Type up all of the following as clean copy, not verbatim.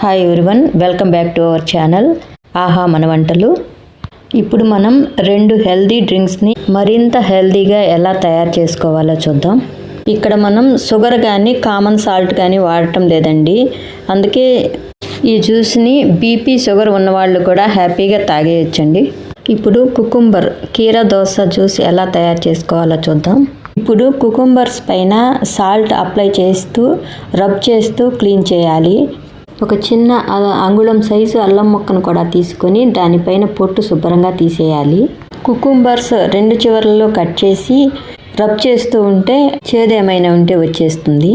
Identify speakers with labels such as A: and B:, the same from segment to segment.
A: Hi everyone, welcome back to our channel ఆహా మన వంటలు. ఇప్పుడు మనం 2 హెల్దీ డ్రింక్స్ని మరింత హెల్దీగా ఎలా తయారు చేసుకోవాలో చూద్దాం. ఇక్కడ మనం షుగర్ కానీ కామన్ సాల్ట్ కానీ వాడటం లేదండి. అందుకే ఈ జ్యూస్ని బీపీ షుగర్ ఉన్నవాళ్ళు కూడా హ్యాపీగా తాగేయచ్చండి. ఇప్పుడు కుకుంబర్ కీరా దోస జ్యూస్ ఎలా తయారు చేసుకోవాలో చూద్దాం. ఇప్పుడు కుకుంబర్స్ పైన సాల్ట్ అప్లై చేస్తూ రబ్ చేస్తూ క్లీన్ చేయాలి. ఒక చిన్న అంగుళం సైజు అల్లం ముక్కను కూడా తీసుకొని దానిపైన పొట్టు శుభ్రంగా తీసేయాలి. కుకుంబర్స్ 2 చివర్లలో కట్ చేసి రబ్ చేస్తూ ఉంటే చేదేమైనా ఉంటే వచ్చేస్తుంది.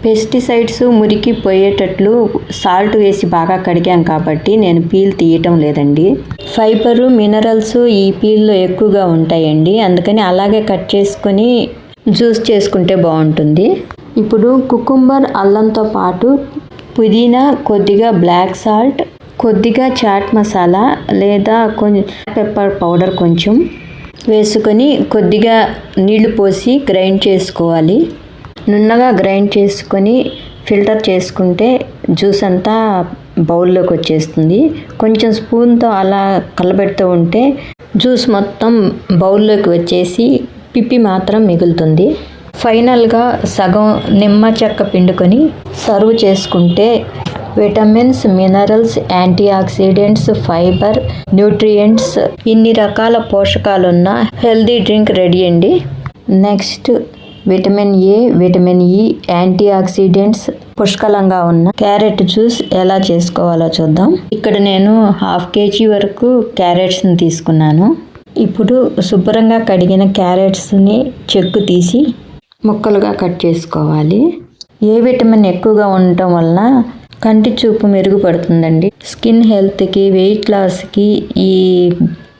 A: పెస్టిసైడ్స్ మురికి పోయేటట్లు సాల్ట్ వేసి బాగా కడిగాం కాబట్టి నేను పీల్ తీయటం లేదండి. ఫైబరు మినరల్స్ ఈ పీల్లో ఎక్కువగా ఉంటాయండి. అందుకని అలాగే కట్ చేసుకొని జ్యూస్ చేసుకుంటే బాగుంటుంది. ఇప్పుడు కుకుంబర్ అల్లంతో పాటు పుదీనా, కొద్దిగా బ్లాక్ సాల్ట్, కొద్దిగా చాట్ మసాలా లేదా కొంచెం పెప్పర్ పౌడర్ కొంచెం వేసుకొని కొద్దిగా నీళ్లు పోసి గ్రైండ్ చేసుకోవాలి. నున్నగా గ్రైండ్ చేసుకొని ఫిల్టర్ చేసుకుంటే జ్యూస్ అంతా బౌల్లోకి వచ్చేస్తుంది. కొంచెం స్పూన్తో అలా కలబెడుతూ ఉంటే జ్యూస్ మొత్తం బౌల్లోకి వచ్చేసి పిప్పి మాత్రం మిగులుతుంది. ఫైనల్గా సగం నిమ్మ చెక్క పిండుకొని సర్వ్ చేసుకుంటే vitamins, minerals, antioxidants, fibre, nutrients ఇన్ని రకాల పోషకాలున్న హెల్దీ డ్రింక్ రెడీ అండి. Next vitamin A, vitamin E, antioxidants పుష్కలంగా ఉన్న క్యారెట్ జ్యూస్ ఎలా చేసుకోవాలో చూద్దాం. ఇక్కడ నేను 1/2 kg వరకు క్యారెట్స్ని తీసుకున్నాను. ఇప్పుడు శుభ్రంగా కడిగిన క్యారెట్స్ని చెక్కు తీసి ముక్కలుగా కట్ చేసుకోవాలి. ఏ విటమిన్ ఎక్కువగా ఉండటం వలన కంటి చూపు మెరుగుపడుతుందండి. స్కిన్ హెల్త్కి, వెయిట్ లాస్కి ఈ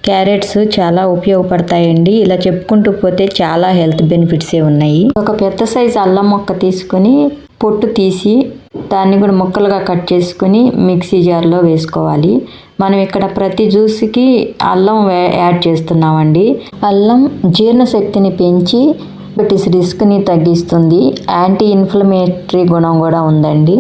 A: క్యారెట్స్ చాలా ఉపయోగపడతాయండి. ఇలా చెప్పుకుంటూ పోతే చాలా హెల్త్ బెనిఫిట్సే ఉన్నాయి. ఒక పెద్ద సైజు అల్లం ముక్క తీసుకొని పొట్టు తీసి దాన్ని కూడా ముక్కలుగా కట్ చేసుకుని మిక్సీ జార్లో వేసుకోవాలి. మనం ఇక్కడ ప్రతి జ్యూస్కి అల్లం యాడ్ చేస్తున్నామండి. అల్లం జీర్ణశక్తిని పెంచి డయాబెటీస్ రిస్క్ని తగ్గిస్తుంది. యాంటీ ఇన్ఫ్లమేటరీ గుణం కూడా ఉందండి.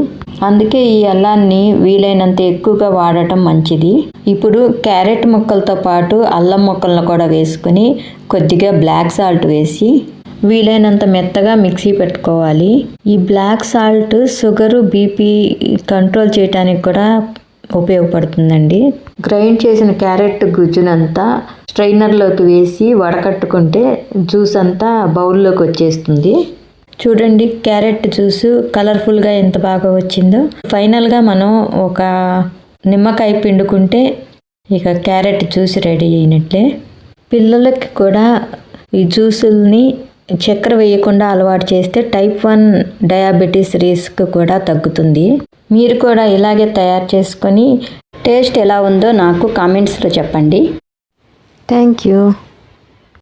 A: అందుకే ఈ అల్లాన్ని వీలైనంత ఎక్కువగా వాడటం మంచిది. ఇప్పుడు క్యారెట్ ముక్కలతో పాటు అల్లం ముక్కలను కూడా వేసుకుని కొద్దిగా బ్లాక్ సాల్ట్ వేసి వీలైనంత మెత్తగా మిక్సీ పెట్టుకోవాలి. ఈ black salt sugar, BP control చేయడానికి కూడా ఉపయోగపడుతుందండి. గ్రైండ్ చేసిన క్యారెట్ గుజ్జునంతా స్ట్రైనర్లోకి వేసి వడకట్టుకుంటే జ్యూస్ అంతా బౌల్లోకి వచ్చేస్తుంది. చూడండి క్యారెట్ జ్యూస్ కలర్ఫుల్గా ఎంత బాగా వచ్చిందో. ఫైనల్గా మనం ఒక నిమ్మకాయ పిండుకుంటే ఇక క్యారెట్ జ్యూస్ రెడీ అయినట్లే. పిల్లలకి కూడా ఈ జ్యూసుల్ని చక్కెర వేయకుండా అలవాటు చేస్తే టైప్ 1 డయాబెటీస్ రిస్క్ కూడా తగ్గుతుంది. మీరు కూడా ఇలాగే తయారు చేసుకొని టేస్ట్ ఎలా ఉందో నాకు కామెంట్స్లో చెప్పండి. Thank you.